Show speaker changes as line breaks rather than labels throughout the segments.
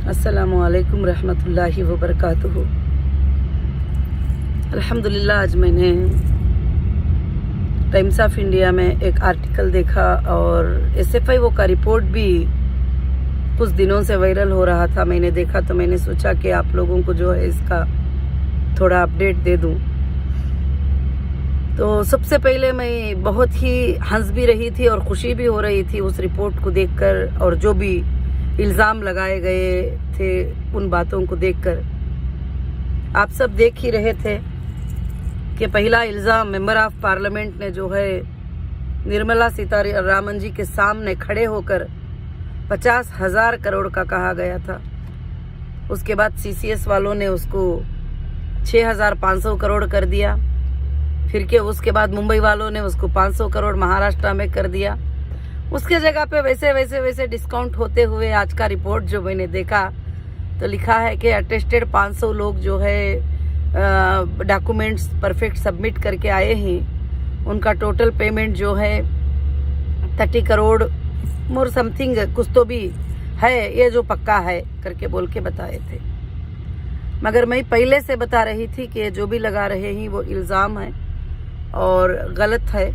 अस्सलामुअलैकुम रहमतुल्लाहि व बरकातुहू। अल्हम्दुलिल्लाह, आज मैंने टाइम्स ऑफ इंडिया में एक आर्टिकल देखा और SFIO का रिपोर्ट भी कुछ दिनों से वायरल हो रहा था। मैंने देखा तो मैंने सोचा कि आप लोगों को जो है इसका थोड़ा अपडेट दे दूं। तो सबसे पहले मैं बहुत ही हंस भी रही थी और खुशी भी हो रही थी उस रिपोर्ट को देखकर, और जो भी इल्ज़ाम लगाए गए थे उन बातों को देखकर। आप सब देख ही रहे थे कि पहला इल्ज़ाम मेंबर ऑफ पार्लियामेंट ने जो है निर्मला सीतारमण जी के सामने खड़े होकर 50,000 करोड़ का कहा गया था। उसके बाद CCS वालों ने उसको 6,500 करोड़ कर दिया। फिर के उसके बाद मुंबई वालों ने उसको 500 करोड़ महाराष्ट्र में कर दिया। उसके जगह पे वैसे डिस्काउंट होते हुए आज का रिपोर्ट जो मैंने देखा तो लिखा है कि अटेस्टेड 500 लोग जो है डॉक्यूमेंट्स परफेक्ट सबमिट करके आए हैं। उनका टोटल पेमेंट जो है 30 करोड़ मोर समथिंग कुछ तो भी है, ये जो पक्का है करके बोल के बताए थे। मगर मैं पहले से बता रही थी कि जो भी लगा रहे हैं वो इल्ज़ाम है और गलत है,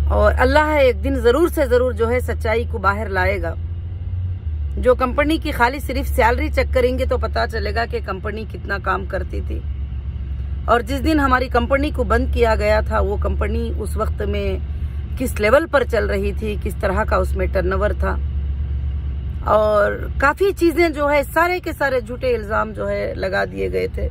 और अल्लाह एक दिन ज़रूर से ज़रूर जो है सच्चाई को बाहर लाएगा। जो कंपनी की खाली सिर्फ सैलरी चेक करेंगे तो पता चलेगा कि कंपनी कितना काम करती थी। और जिस दिन हमारी कंपनी को बंद किया गया था वो कंपनी उस वक्त में किस लेवल पर चल रही थी, किस तरह का उसमें टर्नओवर था, और काफ़ी चीज़ें जो है सारे के सारे झूठे इल्ज़ाम जो है लगा दिए गए थे।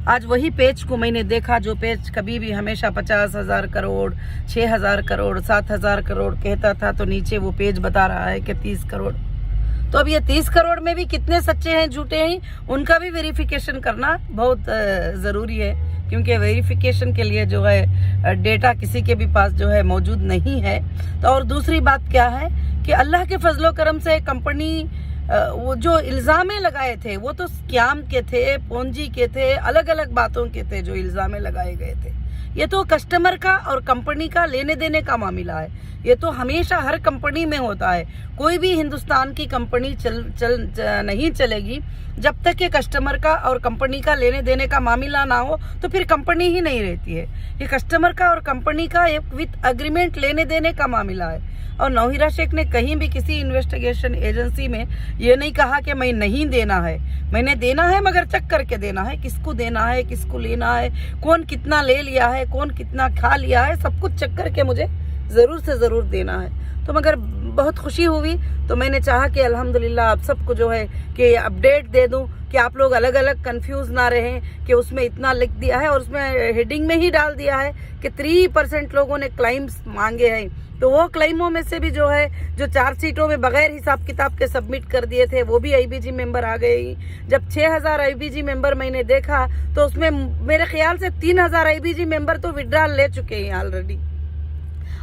आज वही पेज को मैंने देखा जो पेज कभी भी हमेशा 50,000 करोड़, 6,000 करोड़, 7,000 करोड़ कहता था, तो नीचे वो पेज बता रहा है कि 30 करोड़। तो अब ये 30 करोड़ में भी कितने सच्चे हैं झूठे हैं उनका भी वेरिफिकेशन करना बहुत ज़रूरी है, क्योंकि वेरिफिकेशन के लिए जो है डेटा किसी के भी पास जो है मौजूद नहीं है। तो और दूसरी बात क्या है कि अल्लाह के फजलो करम से कंपनी वो जो इल्ज़ाम लगाए थे वो तो स्कैम के थे, पोंजी के थे, अलग अलग बातों के थे जो इल्ज़ाम लगाए गए थे। ये तो कस्टमर का और कंपनी का लेने देने का मामला है। ये तो हमेशा हर कंपनी में होता है। कोई भी हिंदुस्तान की कंपनी नहीं चलेगी जब तक कि कस्टमर का और कंपनी का लेने देने का मामला ना हो, तो फिर कंपनी ही नहीं रहती है। ये कस्टमर का और कंपनी का एक विथ अग्रीमेंट लेने देने का मामला है। और नौहिरा शेख ने कहीं भी किसी इन्वेस्टिगेशन एजेंसी में ये नहीं कहा कि मैं नहीं देना है, मैंने देना है मगर चेक करके देना है, किसको देना है, किसको लेना है, कौन कितना ले लिया है, कौन कितना खा लिया है, सब कुछ चेक करके मुझे ज़रूर से ज़रूर देना है। तो मगर बहुत खुशी हुई, तो मैंने चाहा कि अल्हम्दुलिल्लाह आप सबको जो है कि अपडेट दे दूं कि आप लोग अलग अलग कंफ्यूज ना रहें कि उसमें इतना लिख दिया है और उसमें हेडिंग में ही डाल दिया है कि 3% लोगों ने क्लेम्स मांगे हैं। तो वो क्लेमों में से भी जो है जो 4 सीटों में बगैर हिसाब किताब के सबमिट कर दिए थे वो भी IBG मेंबर आ गए। जब 6,000 IBG मेंबर मैंने देखा तो उसमें मेरे ख्याल से 3,000 IBG मेंबर तो विड्रॉल ले चुके हैं ऑलरेडी,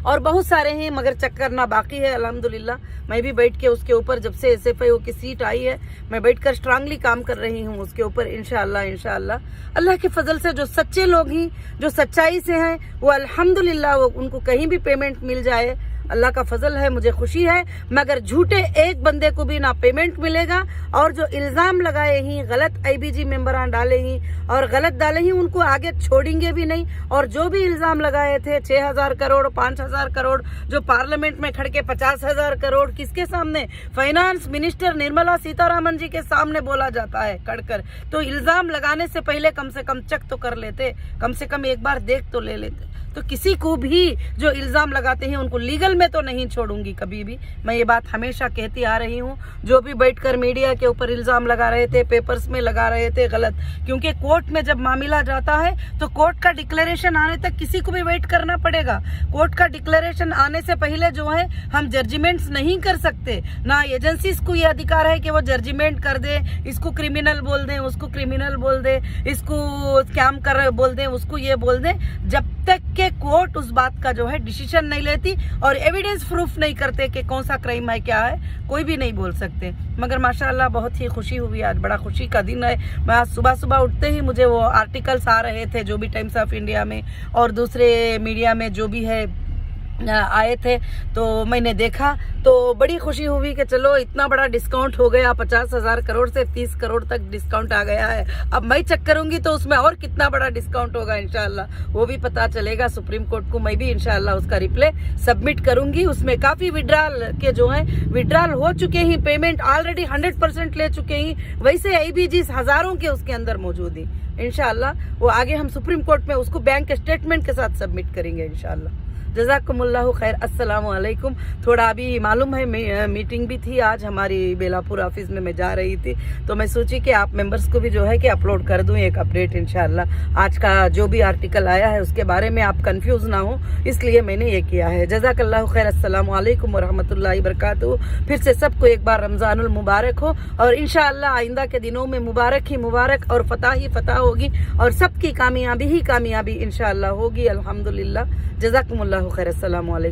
और बहुत सारे हैं मगर चेक करना बाकी है। अल्हम्दुलिल्लाह मैं भी बैठ के उसके ऊपर, जब से SFIO की सीट आई है, मैं बैठकर स्ट्रांगली काम कर रही हूँ उसके ऊपर। इंशाअल्लाह अल्लाह के फजल से जो सच्चे लोग हैं, जो सच्चाई से हैं, वो अल्हम्दुलिल्लाह वो उनको कहीं भी पेमेंट मिल जाए, अल्लाह का फजल है, मुझे खुशी है। मगर झूठे एक बंदे को भी ना पेमेंट मिलेगा, और जो इल्ज़ाम लगाए ही गलत IBG मेंबरान डाले ही और गलत डाले ही उनको आगे छोड़ेंगे भी नहीं। और जो भी इल्ज़ाम लगाए थे 6,000 करोड़, 5,000 करोड़, जो पार्लियामेंट में खड़ के 50,000 करोड़ किसके सामने, फाइनेंस मिनिस्टर निर्मला सीतारमण जी के सामने बोला जाता है खड़कर। तो इल्ज़ाम लगाने से पहले कम से कम चेक तो कर लेते, कम से कम एक बार देख तो ले लेते। तो किसी को भी जो इल्ज़ाम लगाते हैं उनको लीगल में तो नहीं छोड़ूंगी कभी भी। मैं ये बात हमेशा कहती आ रही हूँ। जो भी बैठकर मीडिया के ऊपर इल्ज़ाम लगा रहे थे, पेपर्स में लगा रहे थे, गलत, क्योंकि कोर्ट में जब मामला जाता है तो कोर्ट का डिक्लेरेशन आने तक किसी को भी वेट करना पड़ेगा। कोर्ट का डिक्लेरेशन आने से पहले जो है हम जजमेंट्स नहीं कर सकते, ना एजेंसीज को ये अधिकार है कि वो जजमेंट कर दे, इसको क्रिमिनल बोल दें, उसको क्रिमिनल बोल दे, इसको स्कैम कर बोल दें, उसको ये बोल दें, जब तक के कोर्ट उस बात का जो है डिसीजन नहीं लेती और एविडेंस प्रूफ नहीं करते कि कौन सा क्राइम है, क्या है, कोई भी नहीं बोल सकते। मगर माशाल्लाह बहुत ही खुशी हुई, आज बड़ा खुशी का दिन है। मैं आज सुबह सुबह उठते ही मुझे वो आर्टिकल्स आ रहे थे जो भी टाइम्स ऑफ इंडिया में और दूसरे मीडिया में जो भी है आए थे तो मैंने देखा तो बड़ी खुशी हुई कि चलो इतना बड़ा डिस्काउंट हो गया, 50,000 करोड़ से 30 करोड़ तक डिस्काउंट आ गया है। अब मैं चेक करूंगी तो उसमें और कितना बड़ा डिस्काउंट होगा इंशाल्लाह वो भी पता चलेगा। सुप्रीम कोर्ट को मैं भी इंशाल्लाह उसका रिप्लाई सबमिट करूंगी। उसमें काफी विड्रॉल के जो है विड्रॉल हो चुके ही, पेमेंट ऑलरेडी 100% ले चुके ही, वैसे ABGs हजारों के उसके अंदर मौजूद ही। इंशाल्लाह वो आगे हम सुप्रीम कोर्ट में उसको बैंक स्टेटमेंट के साथ सबमिट करेंगे इंशाल्लाह। जज़ाकुमुल्लाहु खैर। अस्सलामु अलैकुम। थोड़ा अभी मालूम है मीटिंग भी थी आज हमारी बेलापुर ऑफिस में, मैं जा रही थी तो मैं सोची कि आप मेंबर्स को भी जो है कि अपलोड कर दूं एक अपडेट इंशाल्लाह। आज का जो भी आर्टिकल आया है उसके बारे में आप कंफ्यूज ना हो, इसलिए मैंने ये किया है। जज़ाकल्लाहु खैर। अस्सलामु अलैकुम वरहमतुल्लाहि वबरकातुहू। फिर से सबको एक बार रमजानुल मुबारक हो और इंशाल्लाह आइंदा के दिनों में मुबारक ही मुबारक और फतह ही फतह होगी और सबकी कामयाबी ही कामयाबी इंशाल्लाह होगी। अल्हम्दुलिल्लाह। जज़ाकुमुल्लाहु खैर। अस्सलामु अलैकुम।